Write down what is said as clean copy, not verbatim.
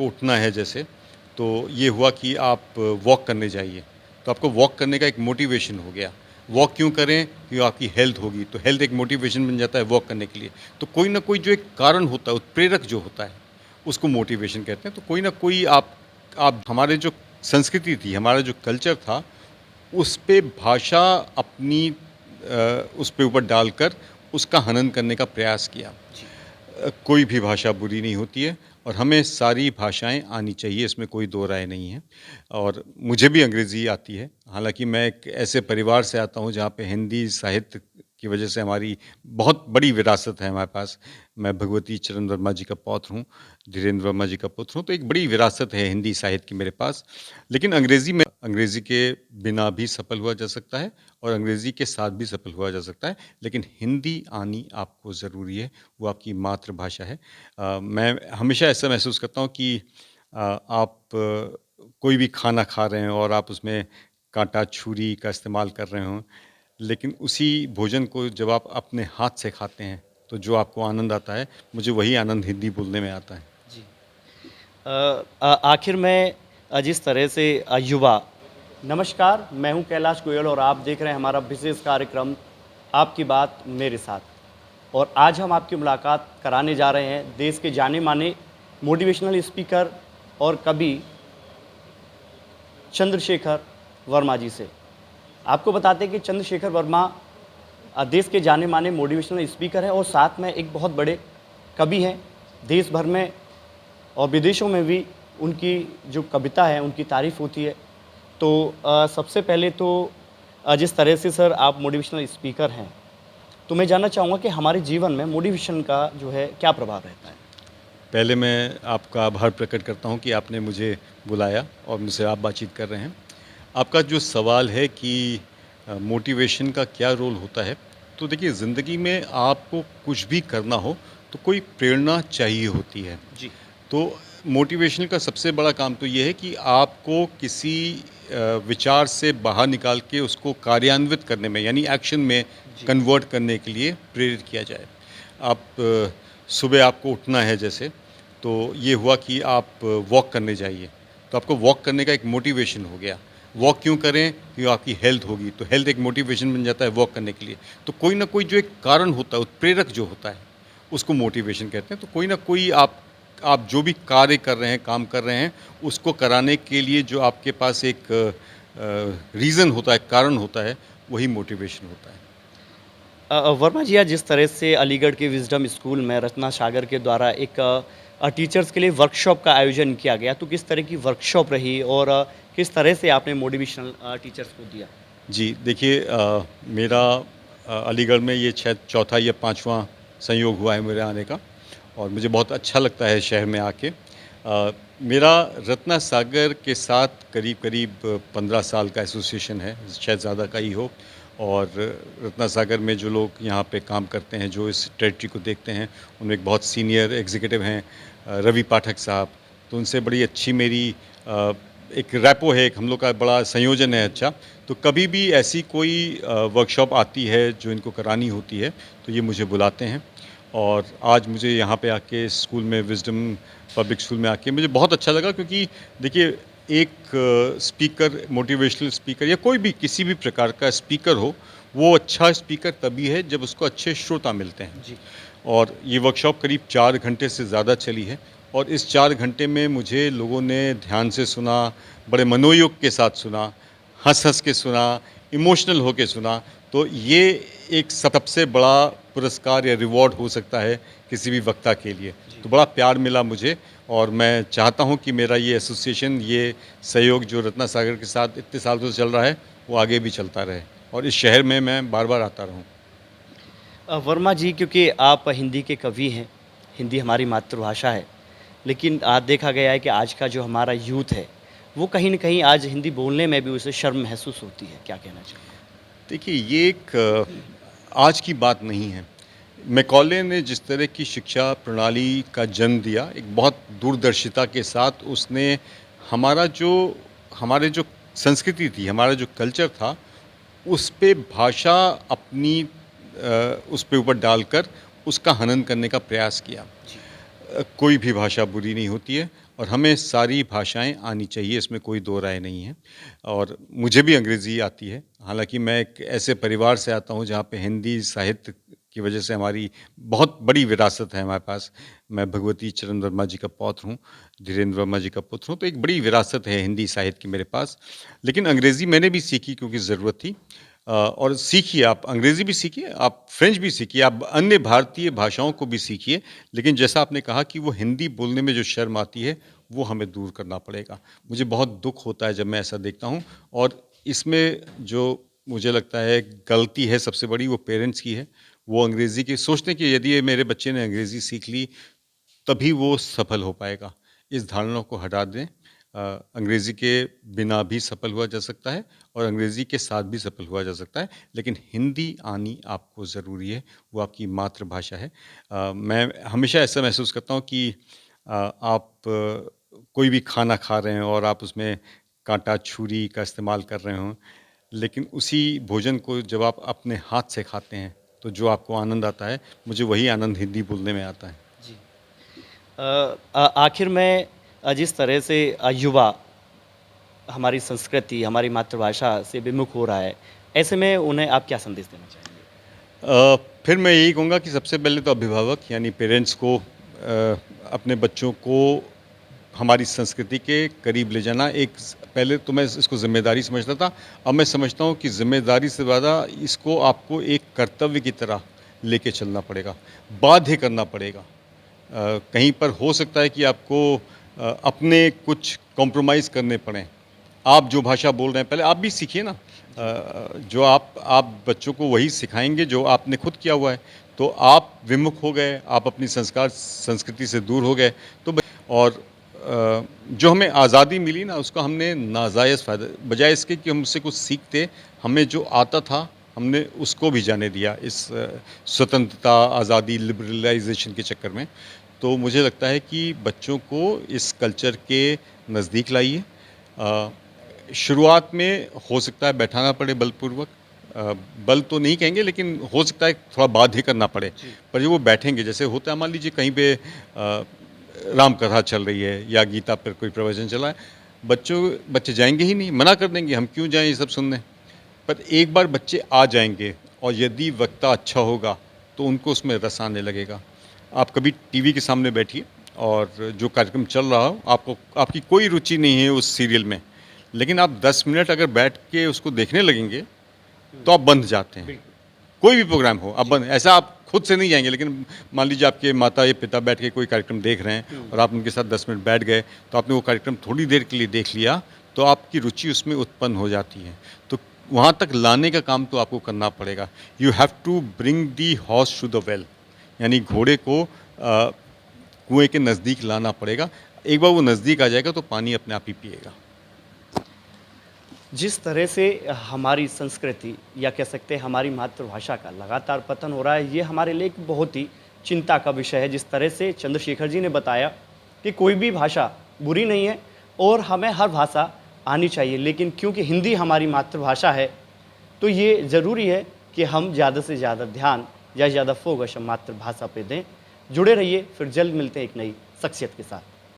आपको उठना है जैसे, तो ये हुआ कि आप वॉक करने जाइए, तो आपको वॉक करने का एक मोटिवेशन हो गया। वॉक क्यों करें? क्योंकि आपकी हेल्थ होगी, तो हेल्थ एक मोटिवेशन बन जाता है वॉक करने के लिए। तो कोई ना कोई जो एक कारण होता है, उत्प्रेरक जो होता है, उसको मोटिवेशन कहते हैं। तो कोई ना कोई आप हमारे जो संस्कृति थी, हमारा जो कल्चर था, उस पे भाषा अपनी उस पे ऊपर डालकर उसका हनन करने का प्रयास किया। कोई भी भाषा बुरी नहीं होती है और हमें सारी भाषाएं आनी चाहिए, इसमें कोई दो राय नहीं है। और मुझे भी अंग्रेज़ी आती है, हालांकि मैं एक ऐसे परिवार से आता हूं जहां पे हिंदी साहित्य की वजह से हमारी बहुत बड़ी विरासत है हमारे पास। मैं भगवती चरण वर्मा जी का पौत्र हूं, धीरेन्द्र वर्मा जी का पुत्र हूं, तो एक बड़ी विरासत है हिंदी साहित्य की मेरे पास। लेकिन अंग्रेज़ी के बिना भी सफल हुआ जा सकता है और अंग्रेज़ी के साथ भी सफल हुआ जा सकता है, लेकिन हिंदी आनी आपको ज़रूरी है, वो आपकी मातृभाषा है। मैं हमेशा ऐसा महसूस करता हूँ कि आप कोई भी खाना खा रहे हैं और आप उसमें काँटा छुरी का इस्तेमाल कर रहे हों, लेकिन उसी भोजन को जब आप अपने हाथ से खाते हैं, तो जो आपको आनंद आता है, मुझे वही आनंद हिंदी बोलने में आता है। जी। आखिर में जिस तरह से युवा नमस्कार, मैं हूं कैलाश गोयल और आप देख रहे हैं हमारा विशेष कार्यक्रम आपकी बात मेरे साथ। और आज हम आपकी मुलाकात कराने जा रहे हैं देश के जाने-माने मोटिवेशनल स्पीकर और कवि चंद्रशेखर वर्मा जी से। आपको बताते हैं कि चंद्रशेखर वर्मा देश के जाने-माने मोटिवेशनल स्पीकर हैं और साथ में एक बहुत बड़े कवि हैं। देश भर में और विदेशों में भी उनकी जो कविता है, उनकी तारीफ़ होती है। तो सबसे पहले तो जिस तरह से सर आप मोटिवेशनल स्पीकर हैं, तो मैं जानना चाहूँगा कि हमारे जीवन में मोटिवेशन का जो है क्या प्रभाव रहता है? पहले मैं आपका आभार प्रकट करता हूँ कि आपने मुझे बुलाया और मुझसे आप बातचीत कर रहे हैं। आपका जो सवाल है कि मोटिवेशन का क्या रोल होता है, तो देखिए ज़िंदगी में आपको कुछ भी करना हो, तो कोई प्रेरणा चाहिए होती है। जी। तो मोटिवेशन का सबसे बड़ा काम तो ये है कि आपको किसी विचार से बाहर निकाल के उसको कार्यान्वित करने में यानी एक्शन में जी। कन्वर्ट करने के लिए प्रेरित किया जाए। सुबह आपको उठना है जैसे, तो ये हुआ कि आप वॉक करने जाइए, तो आपको वॉक करने का एक मोटिवेशन हो गया। वॉक क्यों करें? क्योंकि आपकी हेल्थ होगी, तो हेल्थ एक मोटिवेशन बन जाता है वॉक करने के लिए। तो कोई ना कोई जो एक कारण होता है, उत्प्रेरक जो होता है, उसको मोटिवेशन कहते हैं। तो कोई ना कोई आप जो भी कार्य कर रहे हैं, काम कर रहे हैं, उसको कराने के लिए जो आपके पास एक रीज़न होता है, कारण होता है, वही मोटिवेशन होता है। वर्मा जी, आज जिस तरह से अलीगढ़ के विज़डम स्कूल में रत्ना सागर के द्वारा एक टीचर्स के लिए वर्कशॉप का आयोजन किया गया, तो किस तरह की वर्कशॉप रही और किस तरह से आपने मोटिवेशनल टीचर्स को दिया? जी, देखिए मेरा अलीगढ़ में ये शायद चौथा या पाँचवाँ संयोग हुआ है मेरे आने का और मुझे बहुत अच्छा लगता है शहर में आके। मेरा रत्ना सागर के साथ करीब-करीब 15 साल का एसोसिएशन है, शायद ज़्यादा का ही हो। और रत्ना सागर में जो लोग यहाँ पे काम करते हैं, जो इस टेरिटरी को देखते हैं, उनमें एक बहुत सीनियर एग्ज़ीक्यूटिव हैं रवि पाठक साहब। तो उनसे बड़ी अच्छी मेरी एक रैपो है, एक हम लोग का बड़ा संयोजन है अच्छा। तो कभी भी ऐसी कोई वर्कशॉप आती है जो इनको करानी होती है, तो ये मुझे बुलाते हैं। और आज मुझे यहाँ पे आके स्कूल में विज़डम पब्लिक स्कूल में आके मुझे बहुत अच्छा लगा, क्योंकि देखिए एक स्पीकर, मोटिवेशनल स्पीकर या कोई भी किसी भी प्रकार का स्पीकर हो, वो अच्छा स्पीकर तभी है जब उसको अच्छे श्रोता मिलते हैं। जी। और ये वर्कशॉप करीब 4 घंटे से ज़्यादा चली है और इस 4 घंटे में मुझे लोगों ने ध्यान से सुना, बड़े मनोयोग के साथ सुना, हँस-हँस के सुना, इमोशनल होके सुना। तो ये एक सबसे बड़ा पुरस्कार या रिवॉर्ड हो सकता है किसी भी वक्ता के लिए। जी। तो बड़ा प्यार मिला मुझे और मैं चाहता हूँ कि मेरा ये एसोसिएशन, ये सहयोग जो रत्ना सागर के साथ इतने साल से चल रहा है, वो आगे भी चलता रहे और इस शहर में मैं बार-बार आता रहूँ। वर्मा जी, क्योंकि आप हिंदी के कवि हैं, हिंदी हमारी मातृभाषा है, लेकिन आज देखा गया है कि आज का जो हमारा यूथ है, वो कहीं न कहीं आज हिंदी बोलने में भी उसे शर्म महसूस होती है। क्या कहना चाहेंगे? देखिए, ये एक आज की बात नहीं है। मैकॉले ने जिस तरह की शिक्षा प्रणाली का जन्म दिया, एक बहुत दूरदर्शिता के साथ उसने हमारा जो हमारे जो संस्कृति थी, हमारा जो कल्चर था, उस पे भाषा अपनी उस पे ऊपर डालकर उसका हनन करने का प्रयास किया। जी। कोई भी भाषा बुरी नहीं होती है और हमें सारी भाषाएं आनी चाहिए, इसमें कोई दो राय नहीं है। और मुझे भी अंग्रेज़ी आती है, हालांकि मैं एक ऐसे परिवार से आता हूं जहां पे हिंदी साहित्य की वजह से हमारी बहुत बड़ी विरासत है हमारे पास। मैं भगवती चरण वर्मा जी का पौत्र हूँ, धीरेन्द्र वर्मा जी का पुत्र हूँ, तो एक बड़ी विरासत है हिंदी साहित्य की मेरे पास। लेकिन अंग्रेज़ी मैंने भी सीखी क्योंकि ज़रूरत थी। और सीखिए, आप अंग्रेज़ी भी सीखिए, आप फ्रेंच भी सीखिए, आप अन्य भारतीय भाषाओं को भी सीखिए। लेकिन जैसा आपने कहा कि वो हिंदी बोलने में जो शर्म आती है, वो हमें दूर करना पड़ेगा। मुझे बहुत दुःख होता है जब मैं ऐसा देखता हूँ, और इसमें जो मुझे लगता है गलती है सबसे बड़ी, वो पेरेंट्स की है। वो अंग्रेज़ी की सोचते हैं कि यदि ये मेरे बच्चे ने अंग्रेज़ी सीख ली तभी वो सफल हो पाएगा। इस धारणा को हटा दें। अंग्रेज़ी के बिना भी सफल हुआ जा सकता है और अंग्रेज़ी के साथ भी सफल हुआ जा सकता है, लेकिन हिंदी आनी आपको ज़रूरी है, वो आपकी मातृभाषा है। मैं हमेशा ऐसा महसूस करता हूँ कि आप कोई भी खाना खा रहे हैं और आप उसमें काँटा, छुरी का इस्तेमाल कर रहे हों, लेकिन उसी भोजन को जब आप अपने हाथ से खाते हैं, तो जो आपको आनंद आता है, मुझे वही आनंद हिंदी बोलने में आता है। जी। आखिर में जिस तरह से युवा हमारी संस्कृति, हमारी मातृभाषा से विमुख हो रहा है, ऐसे में उन्हें आप क्या संदेश देना चाहेंगे? फिर मैं यही कहूँगा कि सबसे पहले तो अभिभावक यानी पेरेंट्स को अपने बच्चों को हमारी संस्कृति के करीब ले जाना एक पहले तो मैं इसको ज़िम्मेदारी समझता था। अब मैं समझता हूँ कि ज़िम्मेदारी से ज़्यादा इसको आपको एक कर्तव्य की तरह लेके चलना पड़ेगा, बाध्य करना पड़ेगा। कहीं पर हो सकता है कि आपको अपने कुछ कॉम्प्रोमाइज़ करने पड़ें। आप जो भाषा बोल रहे हैं पहले आप भी सीखिए ना। जो आप बच्चों को वही सिखाएँगे जो आपने खुद किया हुआ है। तो आप विमुख हो गए, आप अपनी संस्कृति से दूर हो गए, तो और जो हमें आज़ादी मिली ना उसका हमने नाजायज़ फ़ायदा, बजाय इसके कि हम उससे कुछ सीखते, हमें जो आता था हमने उसको भी जाने दिया इस स्वतंत्रता, आज़ादी, लिबरलाइज़ेशन के चक्कर में। तो मुझे लगता है कि बच्चों को इस कल्चर के नज़दीक लाइए। शुरुआत में हो सकता है बैठाना पड़े बलपूर्वक, बल तो नहीं कहेंगे लेकिन हो सकता है थोड़ा बाध्य करना पड़े। पर जब वो बैठेंगे, जैसे होता है मान लीजिए कहीं पे राम कथा चल रही है या गीता पर कोई प्रवचन चला है, बच्चे जाएंगे ही नहीं, मना कर देंगे हम क्यों जाएं ये सब सुनने। पर एक बार बच्चे आ जाएंगे और यदि वक्ता अच्छा होगा तो उनको उसमें रस आने लगेगा। आप कभी टीवी के सामने बैठिए और जो कार्यक्रम चल रहा हो, आपकी कोई रुचि नहीं है उस सीरियल में, लेकिन आप 10 मिनट अगर बैठ के उसको देखने लगेंगे तो आप बंध जाते हैं। बिल्कुल। कोई भी प्रोग्राम हो आप बंद, ऐसा आप खुद से नहीं जाएंगे, लेकिन मान लीजिए आपके माता या पिता बैठ के कोई कार्यक्रम देख रहे हैं और आप उनके साथ 10 मिनट बैठ गए, तो आपने वो कार्यक्रम थोड़ी देर के लिए देख लिया, तो आपकी रुचि उसमें उत्पन्न हो जाती है। तो वहाँ तक लाने का काम तो आपको करना पड़ेगा। You have to bring the horse to the well, यानी घोड़े को कुएं के नज़दीक लाना पड़ेगा। एक बार वो नज़दीक आ जाएगा तो पानी अपने आप ही पिएगा। जिस तरह से हमारी संस्कृति या कह सकते हैं हमारी मातृभाषा का लगातार पतन हो रहा है, ये हमारे लिए एक बहुत ही चिंता का विषय है। जिस तरह से चंद्रशेखर जी ने बताया कि कोई भी भाषा बुरी नहीं है और हमें हर भाषा आनी चाहिए, लेकिन क्योंकि हिंदी हमारी मातृभाषा है तो ये ज़रूरी है कि हम ज़्यादा से ज़्यादा ध्यान या ज़्यादा फोकस हम मातृभाषा पे दें। जुड़े रहिए, फिर जल्द मिलते हैं एक नई शख्सियत के साथ।